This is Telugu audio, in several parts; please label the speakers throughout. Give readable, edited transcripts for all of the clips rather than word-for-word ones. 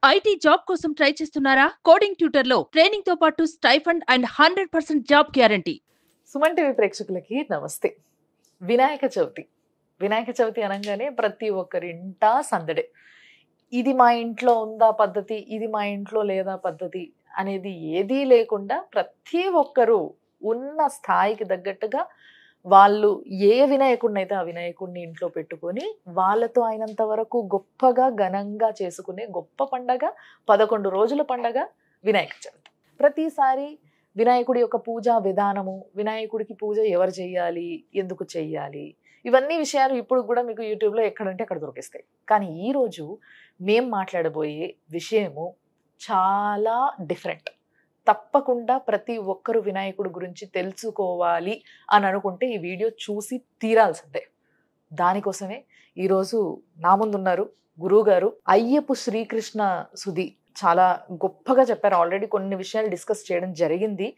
Speaker 1: ఐటీ జాబ్ కోసం ట్రై చేస్తున్నారా? కోడింగ్ ట్యూటర్లో ట్రైనింగ్ తో పాటు stipend and 100% job guarantee.
Speaker 2: Suman TV ప్రేక్షకులకి నమస్తే. వినాయక చవితి. వినాయక చవితి అనగానే ప్రతి ఒక్కరి ఇంట సందడే. ఇది మా ఇంట్లో ఉందా పద్ధతి, ఇది మా ఇంట్లో లేదా పద్ధతి అనేది ఏదీ లేకుండా ప్రతి ఒక్కరూ ఉన్న స్థాయికి తగ్గట్టుగా వాళ్ళు ఏ వినాయకుడిని అయితే ఆ వినాయకుడిని ఇంట్లో పెట్టుకొని వాళ్ళతో అయినంత వరకు గొప్పగా ఘనంగా చేసుకునే గొప్ప పండగ 11 రోజుల పండగ వినాయక చవితి. ప్రతిసారి వినాయకుడి యొక్క పూజా విధానము, వినాయకుడికి పూజ ఎవరు చేయాలి, ఎందుకు చేయాలి, ఇవన్నీ విషయాలు ఇప్పుడు కూడా మీకు యూట్యూబ్లో ఎక్కడంటే అక్కడ దొరికిస్తాయి. కానీ ఈరోజు మేం మాట్లాడబోయే విషయము చాలా డిఫరెంట్. తప్పకుండా ప్రతి ఒక్కరు వినాయకుడి గురించి తెలుసుకోవాలి అని అనుకుంటే ఈ వీడియో చూసి తీరాల్సిందే. దానికోసమే ఈరోజు నా ముందున్నారు గురువు గారు అయ్యపు శ్రీకృష్ణ సుధి. చాలా గొప్పగా చెప్పారు. ఆల్రెడీ కొన్ని విషయాలు డిస్కస్ చేయడం జరిగింది.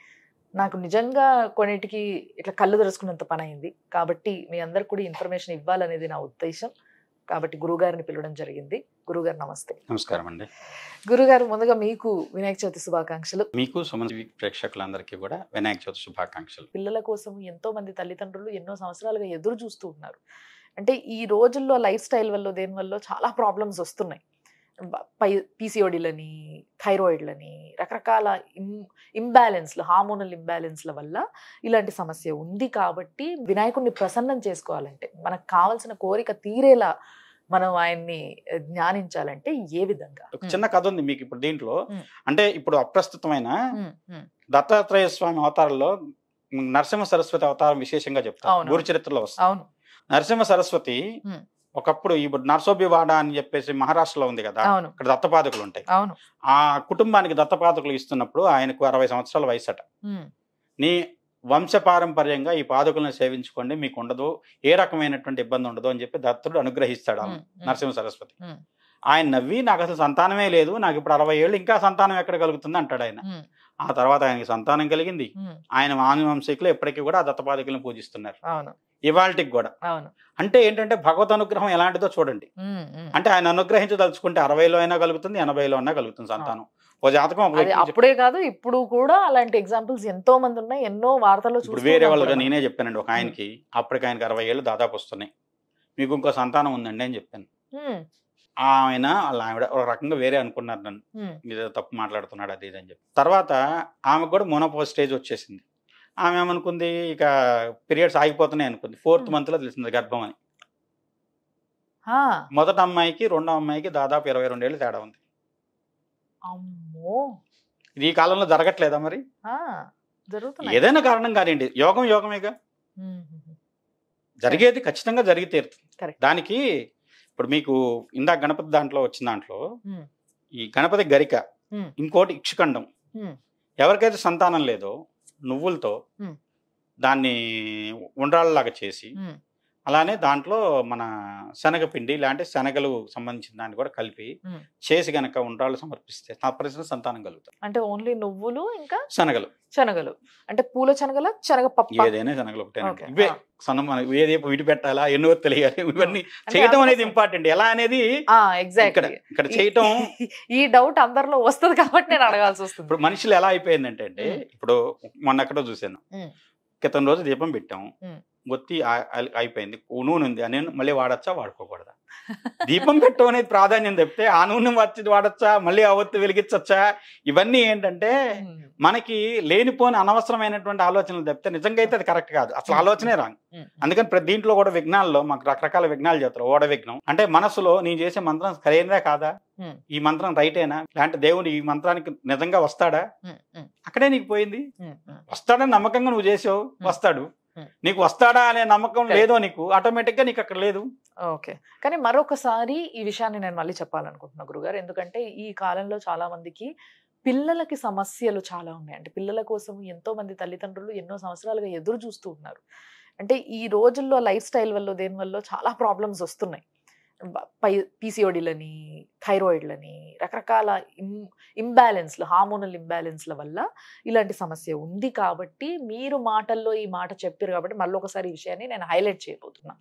Speaker 2: నాకు నిజంగా కొన్నిటికి ఇట్లా కళ్ళు తెరుచుకున్నంత పని అయింది. కాబట్టి మీ అందరికి కూడా ఇన్ఫర్మేషన్ ఇవ్వాలనేది నా ఉద్దేశం. కాబట్టి గురుగారిని పిలవడం జరిగింది. గురుగారు నమస్తే.
Speaker 3: నమస్కారం అండి.
Speaker 2: గురుగారు, ముందుగా మీకు వినాయక చవితి శుభాకాంక్షలు.
Speaker 3: మీకు సుమన్ టీవీ ప్రేక్షకులందరికీ కూడా వినాయక చవితి శుభాకాంక్షలు.
Speaker 2: పిల్లల కోసం ఎంతో మంది తల్లిదండ్రులు ఎన్నో సంవత్సరాలుగా ఎదురు చూస్తూ ఉన్నారు. అంటే ఈ రోజుల్లో లైఫ్ స్టైల్ వల్ల దేని వల్ల చాలా ప్రాబ్లమ్స్ వస్తున్నాయి. పీసీఓడీలని, థైరాయిడ్లని, రకరకాల ఇంబ్యాలెన్స్లు, హార్మోనల్ ఇంబ్యాలెన్స్ల వల్ల ఇలాంటి సమస్య ఉంది. కాబట్టి వినాయకుడిని ప్రసన్నం చేసుకోవాలంటే, మనకు కావాల్సిన కోరిక తీరేలా మనం ఆయన్ని జ్ఞానించాలంటే ఏ విధంగా?
Speaker 3: ఒక చిన్న కథ ఉంది మీకు ఇప్పుడు దీంట్లో. అంటే ఇప్పుడు అప్రస్తుతమైన దత్తాత్రేయ స్వామి అవతారంలో నరసింహ సరస్వతి అవతారం విశేషంగా చెప్తారు. గురు చరిత్రలో వస్తుంది.
Speaker 2: అవును.
Speaker 3: నరసింహ సరస్వతి ఒకప్పుడు ఇప్పుడు నర్సోబివాడ అని చెప్పేసి మహారాష్ట్రలో ఉంది కదా, అక్కడ దత్తపాదకులు ఉంటాయి. ఆ కుటుంబానికి దత్తపాదకులు ఇస్తున్నప్పుడు ఆయనకు 60 సంవత్సరాల వయసట. నీ వంశపారంపర్యంగా ఈ పాదకులను సేవించుకోండి, మీకు ఉండదు, ఏ రకమైనటువంటి ఇబ్బంది ఉండదు అని చెప్పి దత్తుడు అనుగ్రహిస్తాడు నరసింహ సరస్వతి. ఆయన నవ్వి, నాకు అసలు సంతానమే లేదు, నాకు ఇప్పుడు 60 ఏళ్ళు, ఇంకా సంతానం ఎక్కడ కలుగుతుంది అంటాడు ఆయన. ఆ తర్వాత ఆయనకి సంతానం కలిగింది. ఆయన ఆనువంశికులు ఎప్పటికీ కూడా ఆ దత్తపాదకులను పూజిస్తున్నారు, ఇవాళకి కూడా. అంటే ఏంటంటే భగవత్ అనుగ్రహం ఎలాంటిదో చూడండి. అంటే ఆయన అనుగ్రహించదలుచుకుంటే 60లో అయినా కలుగుతుంది, 80లో అయినా కలుగుతుంది సంతానం. ఓ జాతకం
Speaker 2: అప్పుడే కాదు, ఇప్పుడు కూడా అలాంటి ఎగ్జాంపుల్స్ ఎంతో మంది ఉన్నాయి. ఎన్నో వార్తలు
Speaker 3: ఇప్పుడు వేరే వాళ్ళుగా నేనే చెప్పానండి. ఒక ఆయనకి అప్పటికి ఆయనకి 60 ఏళ్ళు దాదాపు వస్తున్నాయి, మీకు ఇంకో సంతానం ఉందండి అని చెప్పాను. ఆయన వాళ్ళ ఆవిడ ఒక రకంగా వేరే అనుకున్నారు, నన్ను మీద తప్పు మాట్లాడుతున్నాడు అది ఇది అని చెప్పి. తర్వాత ఆమెకు కూడా మోనోపోజ్ స్టేజ్ వచ్చేసింది. ఆమె ఏమనుకుంది, ఇక పీరియడ్స్ ఆగిపోతున్నాయి అనుకుంది. 4th మంత్లో తెలిసింది గర్భం అని. మొదటి అమ్మాయికి రెండో అమ్మాయికి దాదాపు 22 ఏళ్ళు తేడా ఉంది. ఇది ఈ కాలంలో జరగట్లేదా మరి? ఏదైనా కారణం కానివ్వండి, యోగం యోగమేగా, జరిగేది ఖచ్చితంగా జరిగి తీరుతుంది. దానికి ఇప్పుడు మీకు ఇందాక గణపతి దాంట్లో వచ్చిన దాంట్లో ఈ గణపతి గరిక, ఇంకోటి ఇక్షుఖండం. ఎవరికైతే సంతానం లేదో నువ్వులతో దాన్ని ఉండ్రాళ్ళలాగా చేసి, అలానే దాంట్లో మన శనగపిండి ఇలాంటి శనగలు సంబంధించిన దాన్ని కూడా కలిపి చేసి గనక ఉండ్రాళ్ళు సమర్పిస్తే తప్పనిసరిగా సంతానం కలుగుతాం.
Speaker 2: అంటే ఓన్లీ నువ్వులు ఇంకా
Speaker 3: శనగలు.
Speaker 2: శనగలు అంటే పూల శనగల, శనగపప్పు,
Speaker 3: ఏదైనా శనగలు ఒకటే. ఇవే ఏది వీటి పెట్టాలా, ఎన్నో తెలియాలి, ఇవన్నీ చేయటం అనేది ఇంపార్టెంట్. ఎలా అనేది ఇక్కడ చేయటం,
Speaker 2: ఈ డౌట్ అందరిలో వస్తుంది కాబట్టి నేను అడగాల్సి వస్తుంది.
Speaker 3: ఇప్పుడు మనుషులు ఎలా అయిపోయిందంటే అండి, ఇప్పుడు మొన్న ఎక్కడో చూసాను, క్రితం రోజు దీపం పెట్టాము, ఒత్తి అయిపోయింది, నూనె ఉంది, నేను మళ్ళీ వాడచ్చా వాడుకోకూడదా? దీపం పెట్టడం అనేది ప్రాధాన్యం చెప్తే ఆ నూనె వాడచ్చా, మళ్ళీ ఆ ఒత్తి వెలిగించచ్చా, ఇవన్నీ ఏంటంటే మనకి లేనిపోని అనవసరమైనటువంటి ఆలోచనలు చెప్తే నిజంగా అయితే అది కరెక్ట్ కాదు, అసలు ఆలోచనే రాంగ్. అందుకని ప్రతి దీంట్లో కూడా విఘ్నాల్లో మాకు రకరకాల విఘ్నాలు చెప్తారు. ఓడ విఘ్నం అంటే మనసులో నేను చేసే మంత్రం సరైనదా కాదా, ఈ మంత్రం రైటేనా, లేదంటే దేవుడు ఈ మంత్రానికి నిజంగా వస్తాడా, అక్కడే నీకు పోయింది. వస్తాడని నమ్మకంగా నువ్వు చేసావు, వస్తాడు. నీకు వస్తాడా అనే నమ్మకం లేదో నీకు, ఆటోమేటిక్ గా నీకు అక్కడ లేదు.
Speaker 2: ఓకే. కానీ మరొకసారి ఈ విషయాన్ని నేను మళ్ళీ చెప్పాలనుకుంటున్నా గురుగారు. ఎందుకంటే ఈ కాలంలో చాలా మందికి పిల్లలకి సమస్యలు చాలా ఉన్నాయి. అంటే పిల్లల కోసం ఎంతో మంది తల్లిదండ్రులు ఎన్నో సంవత్సరాలుగా ఎదురు చూస్తూ ఉన్నారు. అంటే ఈ రోజుల్లో లైఫ్ స్టైల్ వల్ల దేని వల్ల చాలా ప్రాబ్లమ్స్ వస్తున్నాయి. పీసీఓడీలని, థైరాయిడ్లని, రకరకాల ఇంబ్యాలెన్స్లు, హార్మోనల్ ఇంబ్యాలెన్స్ల వల్ల ఇలాంటి సమస్య ఉంది. కాబట్టి మీరు మాటల్లో ఈ మాట చెప్పారు కాబట్టి మళ్ళీ ఒకసారి ఈ విషయాన్ని నేను హైలైట్ చేయబోతున్నా.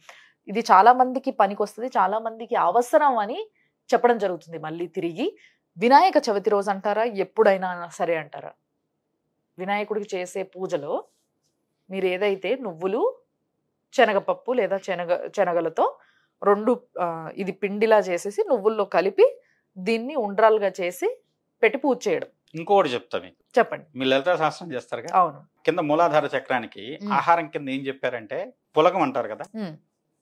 Speaker 2: ఇది చాలా మందికి పనికి వస్తుంది, చాలా మందికి అవసరం అని చెప్పడం జరుగుతుంది మళ్ళీ తిరిగి. వినాయక చవితి రోజు అంటారా, ఎప్పుడైనా సరే అంటారా? వినాయకుడికి చేసే పూజలో మీరు ఏదైతే నువ్వులు, శనగపప్పు లేదా శనగలతో రెండు ఇది పిండిలా చేసేసి నువ్వుల్లో కలిపి దీన్ని ఉండ్రాలుగా చేసి పెట్టి పూజ చేయడం.
Speaker 3: ఇంకోటి చెప్తా మీకు,
Speaker 2: చెప్పండి.
Speaker 3: మీరు లలితా శాస్త్రం చేస్తారు కదా,
Speaker 2: అవును.
Speaker 3: కింద మూలాధార చక్రానికి ఆహారం కింద ఏం చెప్పారంటే పులగం అంటారు కదా,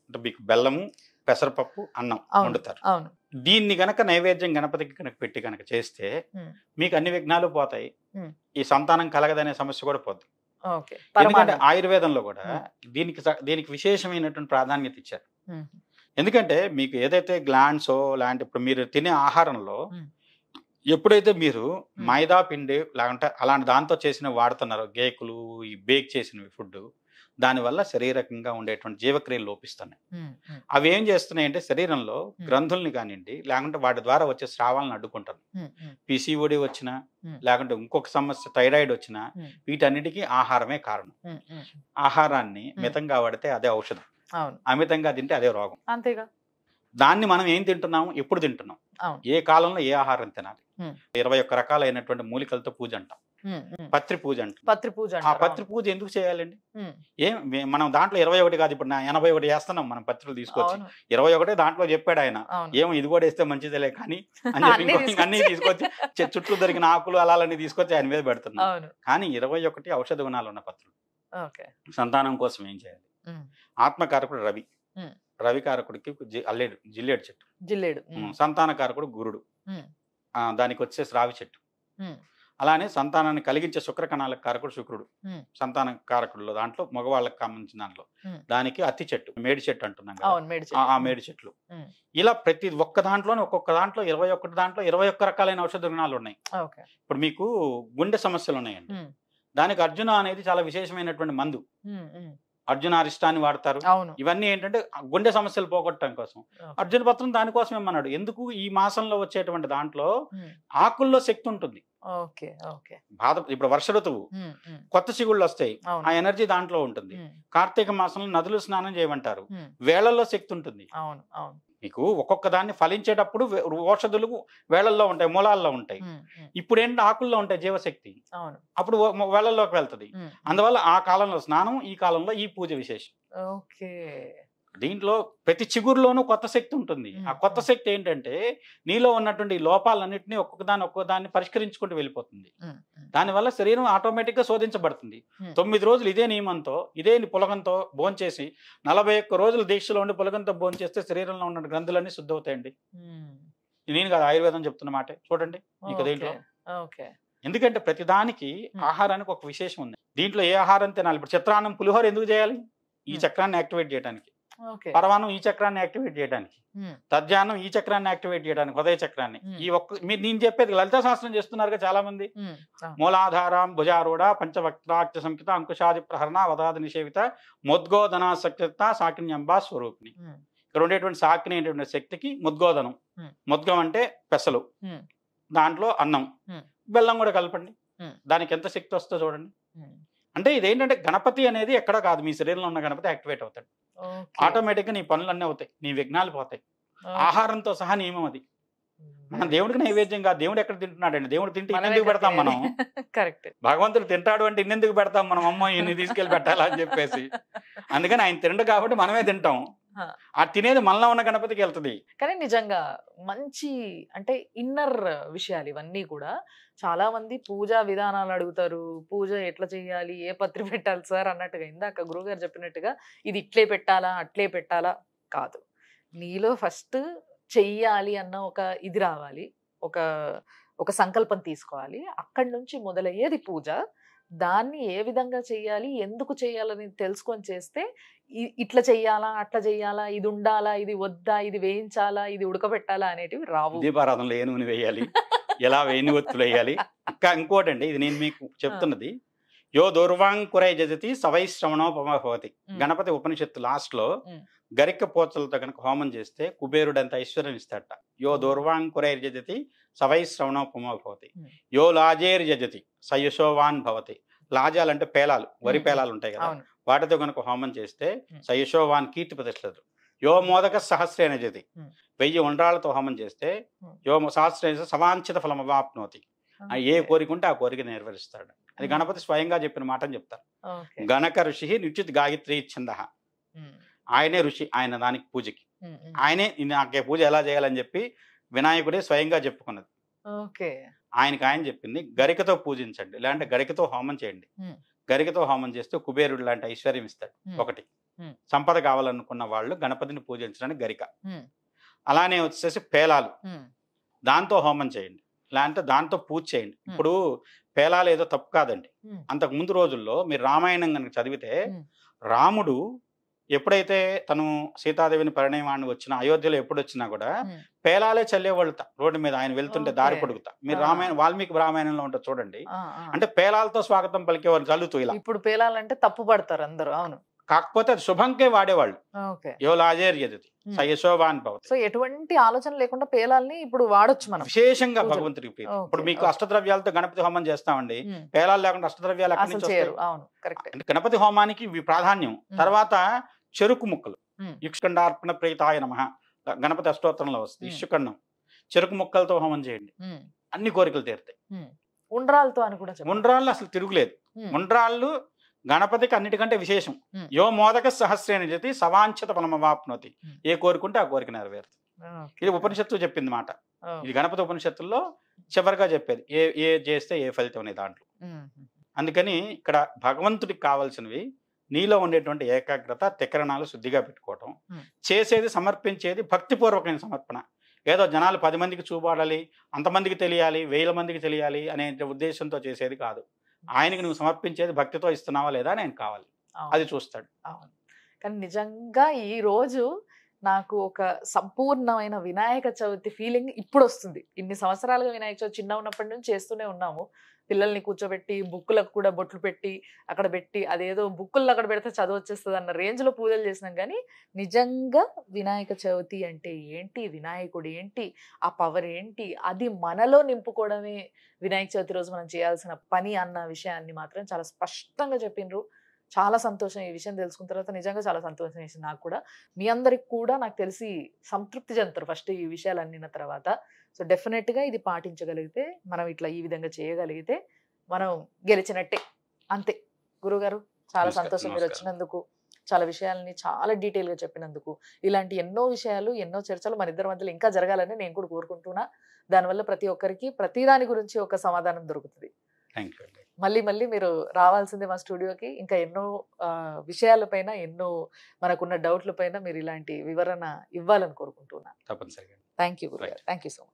Speaker 3: అంటే మీకు బెల్లము, పెసరపప్పు, అన్నం వండుతారు.
Speaker 2: అవును.
Speaker 3: దీన్ని గనక నైవేద్యం గణపతికి కనుక పెట్టి కనుక చేస్తే మీకు అన్ని విఘ్నాలు పోతాయి, ఈ సంతానం కలగదనే సమస్య కూడా పోతుంది. ఎందుకంటే ఆయుర్వేదంలో కూడా దీనికి విశేషమైనటువంటి ప్రాధాన్యత ఇచ్చారు. ఎందుకంటే మీకు ఏదైతే గ్లాండ్సో లాంటి ఇప్పుడు మీరు తినే ఆహారంలో ఎప్పుడైతే మీరు మైదా పిండి లేకుంటే అలాంటి దాంతో చేసిన వాడుతున్నారో, కేకులు, ఈ బేక్ చేసినవి ఫుడ్, దానివల్ల శరీరకంగా ఉండేటువంటి జీవక్రియలు లోపిస్తున్నాయి. అవి ఏం చేస్తున్నాయి అంటే శరీరంలో గ్రంథుల్ని కానివ్వండి, లేకుంటే వాటి ద్వారా వచ్చే స్రావాలను అడ్డుకుంటారు. పిసిఓడి వచ్చినా, లేకుంటే ఇంకొక సమస్య థైరాయిడ్ వచ్చినా, వీటన్నిటికీ ఆహారమే కారణం. ఆహారాన్ని మితంగా వాడితే అదే ఔషధం, అమితంగా తింటే అదే రోగం.
Speaker 2: అంతేగా.
Speaker 3: దాన్ని మనం ఏం తింటున్నాం, ఎప్పుడు తింటున్నాం, ఏ కాలంలో ఏ ఆహారం తినాలి. 21 రకాలైనటువంటి మూలికలతో పూజ అంటాం, పత్రి పూజ అంటాం. ఆ పత్రి పూజ ఎందుకు చేయాలండి? ఏం మనం దాంట్లో 21 కాదు, ఇప్పుడు 81 వేస్తున్నాం మనం పత్రులు తీసుకొచ్చి. 21 దాంట్లో చెప్పాడు ఆయన, ఏమో ఇది కూడా వేస్తే మంచిదేలే కానీ అని చెప్పి అన్ని తీసుకొచ్చి చుట్టూ దొరికిన ఆకులు అలాలన్నీ తీసుకొచ్చి ఆయన మీద పెడుతున్నాం. కానీ 21 ఔషధ గుణాలు ఉన్న పత్రులు. సంతానం కోసం ఏం చేయాలి? ఆత్మకారకుడు రవి, రవికారకుడికి అల్లేడు జిల్లేడు చెట్టు, సంతానకారకుడు గురుడు, దానికి వచ్చేసి రావి చెట్టు. అలానే సంతానాన్ని కలిగించే శుక్రకణాల కారకుడు శుక్రుడు, సంతాన కారకుడులో దాంట్లో మగవాళ్ళకి సంబంధించిన దాంట్లో దానికి అత్తి చెట్టు, మేడి చెట్టు అంటున్నాం కదా, ఆ మేడి చెట్లు. ఇలా ప్రతి ఒక్క దాంట్లోనే ఒక్కొక్క దాంట్లో 21 దాంట్లో 21 రకాలైన ఔషధ గుణాలు ఉన్నాయి. ఇప్పుడు మీకు గుండె సమస్యలు ఉన్నాయండి, దానికి అర్జున అనేది చాలా విశేషమైనటువంటి మందు. అర్జునారిష్టాన్ని వాడతారు. ఇవన్నీ ఏంటంటే గుండె సమస్యలు పోగొట్టడం కోసం. అర్జున పత్రం దానికోసం ఏమన్నాడు, ఎందుకు ఈ మాసంలో వచ్చేటువంటి దాంట్లో ఆకుల్లో శక్తి ఉంటుంది. బాధ ఇప్పుడు వర్ష ఋతువు, కొత్త చిగుళ్ళు వస్తాయి, ఆ ఎనర్జీ దాంట్లో ఉంటుంది. కార్తీక మాసంలో నదులు స్నానం చేయమంటారు, వేళల్లో శక్తి ఉంటుంది. మీకు ఒక్కొక్క దాన్ని ఫలించేటప్పుడు ఔషధులు వేళల్లో ఉంటాయి, మూలాల్లో ఉంటాయి. ఇప్పుడు ఏంటి ఆకుల్లో ఉంటాయి జీవశక్తి, అప్పుడు వేళల్లోకి వెళ్తుంది. అందువల్ల ఆ కాలంలో స్నానం, ఈ కాలంలో ఈ పూజ విశేషం. దీంట్లో ప్రతి చిగురులోనూ కొత్త శక్తి ఉంటుంది. ఆ కొత్త శక్తి ఏంటంటే నీలో ఉన్నటువంటి లోపాలన్నింటినీ ఒక్కొక్కదాన్ని పరిష్కరించుకుంటూ వెళ్ళిపోతుంది. దానివల్ల శరీరం ఆటోమేటిక్గా శోధించబడుతుంది. 9 రోజులు ఇదే నియమంతో, ఇదే పులగంతో భోంచేసి 41 రోజులు దీక్షలో ఉండి పులగంతో భోంచేస్తే శరీరంలో ఉన్న గ్రంథులన్నీ శుద్ధి అవుతాయండి. నేను కాదు, ఆయుర్వేదం చెప్తున్న మాట చూడండి మీకు దీంట్లో. ఎందుకంటే ప్రతిదానికి ఆహారానికి ఒక విశేషం ఉంది. దీంట్లో ఏ ఆహారం తినాలి? ఇప్పుడు చిత్రాన్నం, పులిహోర ఎందుకు చేయాలి? ఈ చక్రాన్ని యాక్టివేట్ చేయడానికి. పరమాణం ఈ చక్రాన్ని యాక్టివేట్ చేయడానికి, తద్యానం ఈ చక్రాన్ని యాక్టివేట్ చేయడానికి, హృదయ చక్రాన్ని. ఈ మీరు నేను చెప్పేది లలితా శాస్త్రం చేస్తున్నారుగా చాలా మంది. మూలాధారం భుజారూఢ పంచవక్త్రాక్ష సంకిత అంకుశాది ప్రహరణ వదాది నిషేవిత ముద్గోధనాసక్త సాకిన్యంబా స్వరూపిణి. ఇక్కడ ఉండేటువంటి సాకిని అనేటువంటి శక్తికి ముద్గోధనం, ముద్గం అంటే పెసలు, దాంట్లో అన్నం, బెల్లం కూడా కలపండి, దానికి ఎంత శక్తి వస్తుందో చూడండి. అంటే ఇదేంటంటే గణపతి అనేది ఎక్కడ కాదు, మీ శరీరంలో ఉన్న గణపతి యాక్టివేట్ అవుతాడు. ఆటోమేటిక్గా నీ పనులన్నీ అవుతాయి, నీ విఘ్నాలు పోతాయి. ఆహారంతో సహా నియమం అది. మనం దేవుడికి నైవేద్యం కాదు, దేవుడు ఎక్కడ తింటున్నాడండి? దేవుడు తింటే ఇన్నెందుకు పెడతాం మనం? కరెక్ట్. భగవంతుడు తింటాడు అంటే ఇన్నెందుకు పెడతాం మనం? అమ్మ ఇన్ని తీసుకెళ్ళి పెట్టాలా అని చెప్పేసి. అందుకని ఆయన తినడు కాబట్టి మనమే తింటాం. ఆ తినేది మనలో ఉన్న గణపతికి వెళ్తుంది. కానీ నిజంగా మంచి అంటే ఇన్నర్ విషయాలు ఇవన్నీ కూడా. చాలా మంది పూజా విధానాలు అడుగుతారు, పూజ ఎట్లా చేయాలి, ఏ పత్రి పెట్టాలి సార్ అన్నట్టుగా. ఇందాక గురువుగారు చెప్పినట్టుగా ఇది ఇట్లే పెట్టాలా అట్లే పెట్టాలా కాదు. నీలో ఫస్ట్ చెయ్యాలి అన్న ఒక ఇది రావాలి, ఒక సంకల్పం తీసుకోవాలి. అక్కడి నుంచి మొదలయ్యేది పూజ. దాన్ని ఏ విధంగా చేయాలి, ఎందుకు చేయాలని తెలుసుకొని చేస్తే ఇట్లా చెయ్యాలా అట్లా చెయ్యాలా, ఇది ఉండాలా ఇది వద్దా, ఇది వేయించాలా ఇది ఉడకబెట్టాలా అనేటివి రావు. దీపారాధనలో ఏ నూనె వేయాలి, ఎలా వేణి ఒత్తులు వేయాలి. ఇంకోటండి, ఇది నేను మీకు చెప్తున్నది, యో దూర్వాంకురై జజతి సవైశ్రవణోపమభవతి. గణపతి ఉపనిషత్తు లాస్ట్ లో గరిక పోచలతో కనుక హోమం చేస్తే కుబేరుడంత ఐశ్వర్యం ఇస్తాడట. యో దూర్వాంకురై జజతి సవైశ్రవణోపమభవతి. యో లాజేర్ జజతి సయుషోవాన్ భవతి. లాజాలు అంటే పేలాలు, వరి పేలాలు ఉంటాయి కదా, వాటితో కనుక హోమం చేస్తే సయుషోవాన్ కీర్తి ప్రతిష్టలు. యో మోదక సహస్రేణ జతి, 1000 ఉండ్రాళ్ళతో హోమం చేస్తే యో సహస్రేణ సవాంఛిత ఫలం అవాప్నోతి, ఏ కోరిక ఉంటే ఆ కోరిక నెరవేరుస్తాడు. అది గణపతి స్వయంగా చెప్పిన మాట అని చెప్తారు. గణక ఋషి నిశ్చిత్ గాయత్రి ఛంద, ఆయనే ఋషి, ఆయన దానికి పూజకి ఆయనే నాకే పూజ ఎలా చేయాలని చెప్పి వినాయకుడే స్వయంగా చెప్పుకున్నది. ఆయనకి ఆయన చెప్పింది గరికతో పూజించండి, లేదంటే గరికతో హోమం చేయండి. గరికతో హోమం చేస్తే కుబేరుడు లాంటి ఐశ్వర్యం ఇస్తాడు. ఒకటి, సంపద కావాలనుకున్న వాళ్ళు గణపతిని పూజించడానికి గరిక. అలానే వచ్చేసి పేలాలు, దాంతో హోమం చేయండి, లేదంటే దాంతో పూజ చేయండి. ఇప్పుడు పేలాలు ఏదో తప్పు కాదండి. అంతకు ముందు రోజుల్లో మీరు రామాయణం కనుక చదివితే రాముడు ఎప్పుడైతే తను సీతాదేవిని పరిణయమాన్ని వచ్చిన అయోధ్యలో ఎప్పుడు వచ్చినా కూడా పేలాలే చల్లేవాళ్ళు రోడ్డు మీద, ఆయన వెళ్తుంటే దారి పొడుగుతా. మీరు రామాయణ వాల్మీకి రామాయణంలో ఉంటుంది చూడండి, అంటే పేలాలతో స్వాగతం పలికేవాళ్ళు చల్లుతూ ఇలా.
Speaker 2: ఇప్పుడు పేలాలంటే తప్పు పడతారు అందరూ. అవును,
Speaker 3: కాకపోతే అది శుభంకే వాడేవాళ్ళు. యశోభాన్ భవతి.
Speaker 2: సో ఎటువంటి ఆలోచన లేకుండా పేలాల్ని ఇప్పుడు వాడొచ్చు మనం
Speaker 3: విశేషంగా భగవంతుడికి ప్రీతి. ఇప్పుడు మీకు అష్టద్రవ్యాలతో గణపతి హోమం చేస్తామండి, పేలాలు లేకుండా అష్టద్రవ్యాలు ఎక్కడి నుంచి వస్తాయి?
Speaker 2: అవును, కరెక్ట్.
Speaker 3: అంటే గణపతి హోమానికి ప్రాధాన్యం. తర్వాత చెరుకు ముక్కలు, ఇక్షుకండార్పణ ప్రీతాయ నమః గణపతి అష్టోత్తరంలో వస్తుంది. ఇష్యుకండం, చెరుకు ముక్కలతో హోమం చేయండి, అన్ని కోరికలు తీరుతాయి.
Speaker 2: ఉండ్రాలతో అని కూడా,
Speaker 3: ఉండ్రాళ్ళు అసలు తిరుగులేదు. ఉండ్రాళ్ళు గణపతికి అన్నిటికంటే విశేషం. యో మోదక సహస్రేణ జతి సవాంఛిత ఫలమవాప్నోతి, ఏ కోరుకుంటే ఆ కోరిక నెరవేరుతుంది. ఇది ఉపనిషత్తు చెప్పింది మాట. ఇది గణపతి ఉపనిషత్తుల్లో చివరిగా చెప్పేది, ఏ చేస్తే ఏ ఫలితం అనే దాంట్లో. అందుకని ఇక్కడ భగవంతుడికి కావాల్సినవి నీలో ఉండేటువంటి ఏకాగ్రత, తికరణాలు శుద్ధిగా పెట్టుకోవటం, చేసేది సమర్పించేది భక్తిపూర్వకమైన సమర్పణ. ఏదో జనాలు 10 మందికి చూపాడాలి, అంతమందికి తెలియాలి, 1000 మందికి తెలియాలి అనే ఉద్దేశంతో చేసేది కాదు. ఆయనకి నువ్వు సమర్పించేది భక్తితో ఇస్తున్నావా లేదా అని ఆయన కావాలి, అది చూస్తాడు.
Speaker 2: అవును, కానీ నిజంగా ఈ రోజు నాకు ఒక సంపూర్ణమైన వినాయక చవితి ఫీలింగ్ ఇప్పుడు వస్తుంది. ఇన్ని సంవత్సరాలుగా వినాయక చవితి చిన్న ఉన్నప్పటి నుంచి చేస్తూనే ఉన్నాము. పిల్లల్ని కూర్చోబెట్టి బుక్కులకు కూడా బొట్లు పెట్టి అక్కడ పెట్టి, అదేదో బుక్కుల్లో అక్కడ పెడితే చదువు వచ్చేస్తుంది అన్న రేంజ్లో పూజలు చేసినాం. కానీ నిజంగా వినాయక చవితి అంటే ఏంటి, వినాయకుడు ఏంటి, ఆ పవర్ ఏంటి, అది మనలో నింపుకోవడమే వినాయక చవితి రోజు మనం చేయాల్సిన పని అన్న విషయాన్ని మాత్రం చాలా స్పష్టంగా చెప్పినరు. చాలా సంతోషం ఈ విషయం తెలుసుకున్న తర్వాత. నిజంగా చాలా సంతోషం వేసింది నాకు కూడా. మీ అందరికి కూడా నాకు తెలిసి సంతృప్తి చెందుతారు ఫస్ట్ ఈ విషయాలు అన్నిన తర్వాత. సో డెఫినెట్గా ఇది పాటించగలిగితే, మనం ఇట్లా ఈ విధంగా చేయగలిగితే మనం గెలిచినట్టే. అంతే. గురుగారు, చాలా సంతోషం మీరు వచ్చినందుకు, చాలా విషయాలని చాలా డీటెయిల్గా చెప్పినందుకు. ఇలాంటి ఎన్నో విషయాలు, ఎన్నో చర్చలు మన ఇద్దరి మధ్యలో ఇంకా జరగాలని నేను కూడా కోరుకుంటున్నా. దానివల్ల ప్రతి ఒక్కరికి ప్రతి దాని గురించి ఒక సమాధానం దొరుకుతుంది. మళ్ళీ మళ్ళీ మీరు రావాల్సిందే మా స్టూడియోకి. ఇంకా ఎన్నో విషయాలపైన, ఎన్నో మనకున్న డౌట్ల పైన మీరు ఇలాంటి వివరణ ఇవ్వాలని కోరుకుంటున్నా.
Speaker 3: తప్పనిసరిగా.
Speaker 2: థ్యాంక్ యూ గురుగారు. Thank you so much.